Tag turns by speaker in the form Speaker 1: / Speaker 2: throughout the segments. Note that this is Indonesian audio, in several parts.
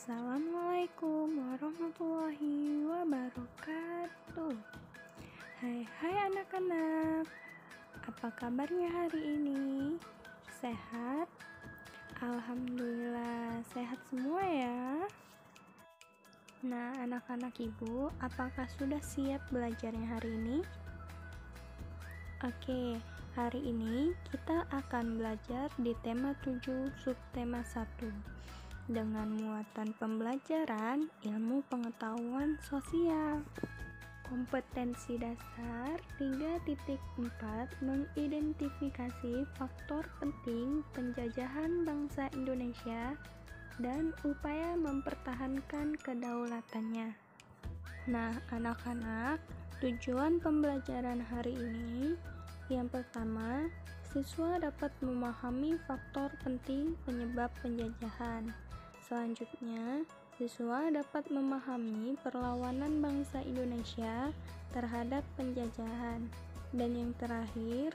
Speaker 1: Assalamualaikum warahmatullahi wabarakatuh. Hai anak-anak, apa kabarnya hari ini? Sehat? Alhamdulillah sehat semua ya. Nah anak-anak ibu, apakah sudah siap belajarnya hari ini? Oke, hari ini kita akan belajar di tema 7 subtema 1 dengan muatan pembelajaran ilmu pengetahuan sosial. Kompetensi dasar 3.4 mengidentifikasi faktor penting penjajahan bangsa Indonesia dan upaya mempertahankan kedaulatannya. Nah, anak-anak, tujuan pembelajaran hari ini yang pertama, siswa dapat memahami faktor penting penyebab penjajahan. Selanjutnya, siswa dapat memahami perlawanan bangsa Indonesia terhadap penjajahan. Dan yang terakhir,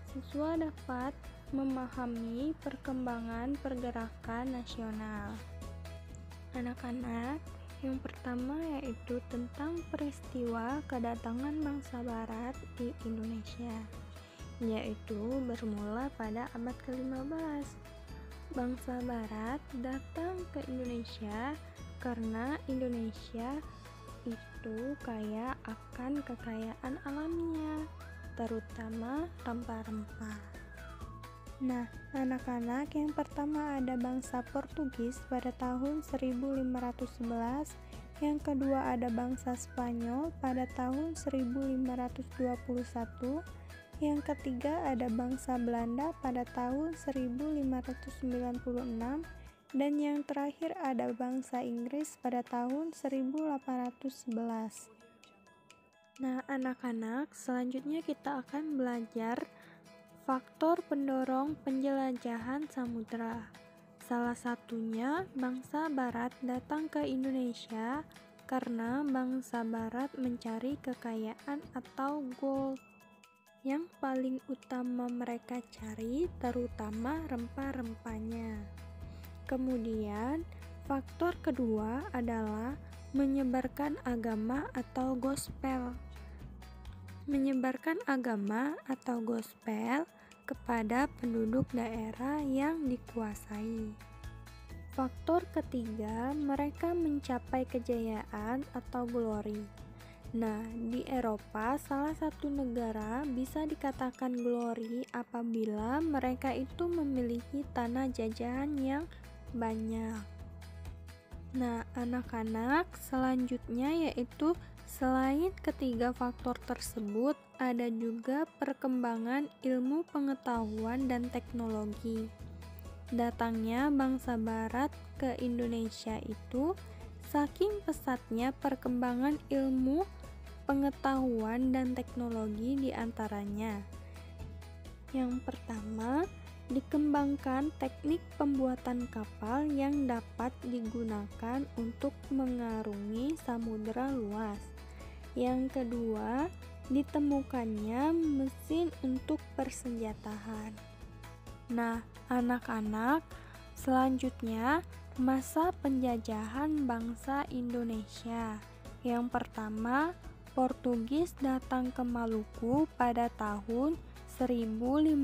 Speaker 1: siswa dapat memahami perkembangan pergerakan nasional. Anak-anak, yang pertama yaitu tentang peristiwa kedatangan bangsa Barat di Indonesia, yaitu bermula pada abad ke-15. Bangsa Barat datang ke Indonesia karena Indonesia itu kaya akan kekayaan alamnya, terutama rempah-rempah. Nah, anak-anak, yang pertama ada bangsa Portugis pada tahun 1511, yang kedua ada bangsa Spanyol pada tahun 1521, yang ketiga ada bangsa Belanda pada tahun 1596, dan yang terakhir ada bangsa Inggris pada tahun 1811. Nah, anak-anak, selanjutnya kita akan belajar faktor pendorong penjelajahan samudra. Salah satunya bangsa Barat datang ke Indonesia karena bangsa Barat mencari kekayaan atau gold. Yang paling utama mereka cari terutama rempah-rempahnya. Kemudian, faktor kedua adalah menyebarkan agama atau gospel. Menyebarkan agama atau gospel kepada penduduk daerah yang dikuasai. Faktor ketiga, mereka mencapai kejayaan atau glory. Nah, di Eropa salah satu negara bisa dikatakan glory apabila mereka itu memiliki tanah jajahan yang banyak. Nah, anak-anak, selanjutnya yaitu selain ketiga faktor tersebut, ada juga perkembangan ilmu pengetahuan dan teknologi. Datangnya bangsa Barat ke Indonesia itu saking pesatnya perkembangan ilmu pengetahuan dan teknologi diantaranya. Yang pertama, dikembangkan teknik pembuatan kapal yang dapat digunakan untuk mengarungi samudera luas. Yang kedua, ditemukannya mesin untuk persenjataan. Nah, anak-anak, selanjutnya masa penjajahan bangsa Indonesia. Yang pertama, Portugis datang ke Maluku pada tahun 1512.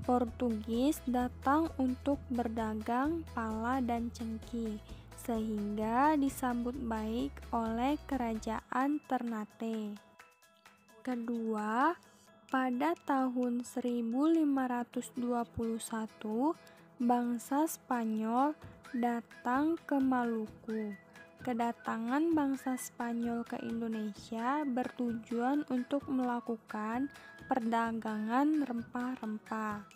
Speaker 1: Portugis datang untuk berdagang pala dan cengkih, sehingga disambut baik oleh kerajaan Ternate. Kedua, pada tahun 1521, bangsa Spanyol datang ke Maluku. Kedatangan bangsa Spanyol ke Indonesia bertujuan untuk melakukan perdagangan rempah-rempah.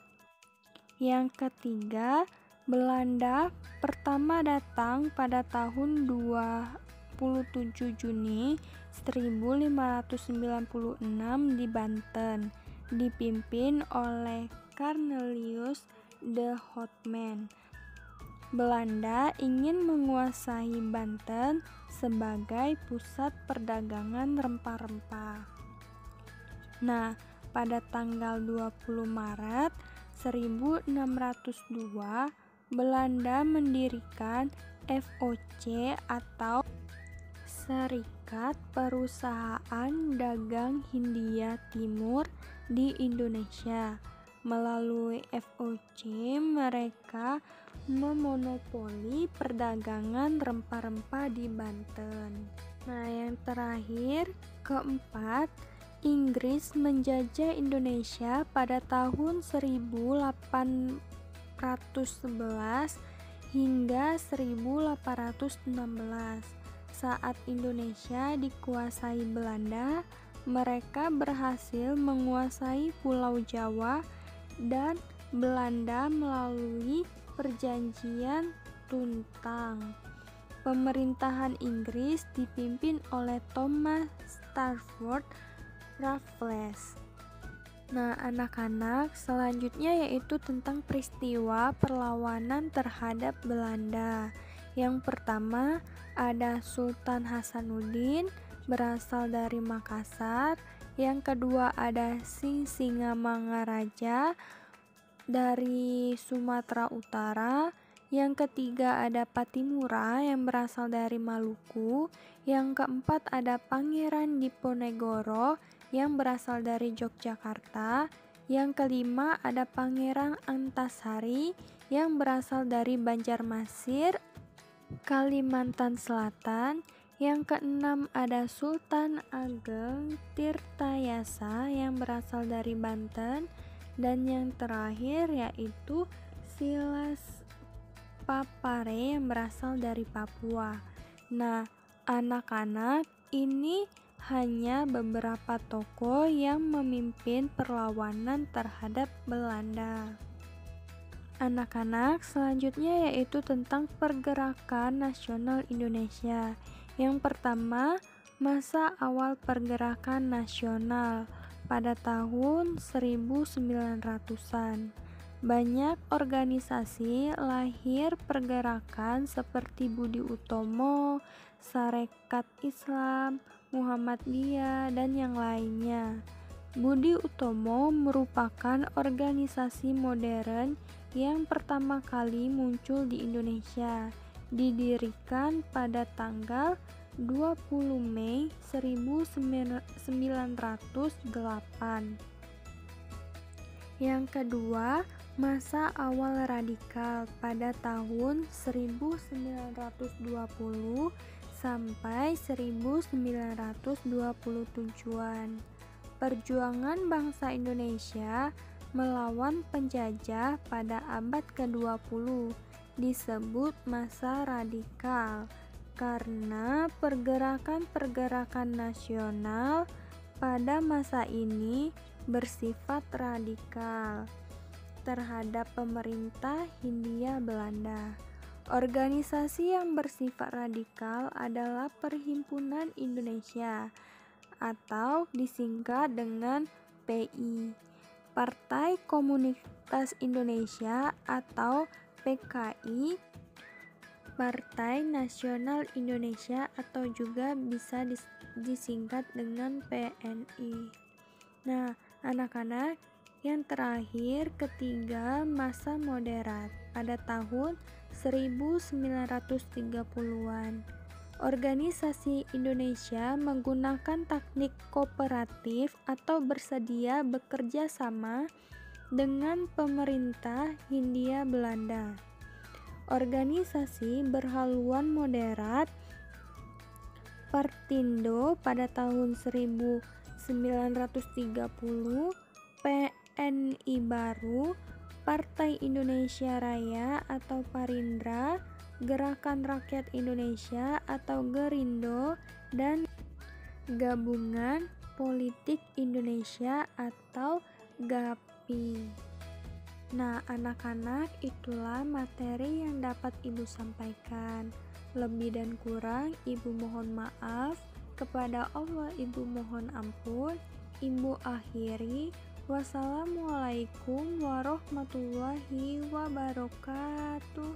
Speaker 1: Yang ketiga, Belanda pertama datang pada tahun 27 Juni 1596 di Banten, dipimpin oleh Cornelius de Houtman. Belanda ingin menguasai Banten sebagai pusat perdagangan rempah-rempah. Nah, pada tanggal 20 Maret 1602, Belanda mendirikan VOC atau Serikat Perusahaan Dagang Hindia Timur di Indonesia. Melalui VOC, mereka memonopoli perdagangan rempah-rempah di Banten. Nah, yang terakhir, keempat, Inggris menjajah Indonesia pada tahun 1811 hingga 1816. Saat Indonesia dikuasai Belanda, mereka berhasil menguasai Pulau Jawa dan Belanda melalui Perjanjian Tuntang. Pemerintahan Inggris dipimpin oleh Thomas Stafford Raffles. Nah, anak-anak, selanjutnya yaitu tentang peristiwa perlawanan terhadap Belanda. Yang pertama ada Sultan Hasanuddin berasal dari Makassar. Yang kedua ada Singamangaraja dari Sumatera Utara. Yang ketiga ada Patimura yang berasal dari Maluku. Yang keempat ada Pangeran Diponegoro yang berasal dari Yogyakarta. Yang kelima ada Pangeran Antasari yang berasal dari Banjarmasin, Kalimantan Selatan. Yang keenam ada Sultan Ageng Tirtayasa yang berasal dari Banten. Dan yang terakhir yaitu Silas Papare yang berasal dari Papua. Nah, anak-anak, ini hanya beberapa tokoh yang memimpin perlawanan terhadap Belanda. Anak-anak, selanjutnya yaitu tentang pergerakan nasional Indonesia. Yang pertama, masa awal pergerakan nasional pada tahun 1900-an. Banyak organisasi lahir pergerakan seperti Budi Utomo, Sarekat Islam, Muhammadiyah, dan yang lainnya. Budi Utomo merupakan organisasi modern yang pertama kali muncul di Indonesia, didirikan pada tanggal 20 Mei 1908. Yang kedua, masa awal radikal pada tahun 1920 sampai 1927-an. Perjuangan bangsa Indonesia melawan penjajah pada abad ke-20 disebut masa radikal karena pergerakan-pergerakan nasional pada masa ini bersifat radikal terhadap pemerintah Hindia Belanda. Organisasi yang bersifat radikal adalah Perhimpunan Indonesia atau disingkat dengan PI, Partai Komunitas Indonesia atau PKI, Partai Nasional Indonesia atau juga bisa disingkat dengan PNI. Nah, anak-anak, yang terakhir ketiga masa moderat pada tahun 1930-an. Organisasi Indonesia menggunakan teknik kooperatif atau bersedia bekerja sama dengan pemerintah Hindia Belanda. Organisasi berhaluan moderat Pertindo pada tahun 1930, PNI Baru, Partai Indonesia Raya atau Parindra, Gerakan Rakyat Indonesia atau Gerindo, dan Gabungan Politik Indonesia atau GAPI. Nah, anak-anak, itulah materi yang dapat Ibu sampaikan. Lebih dan kurang, Ibu mohon maaf. Kepada Allah, Ibu mohon ampun. Ibu akhiri. Wassalamualaikum warahmatullahi wabarakatuh.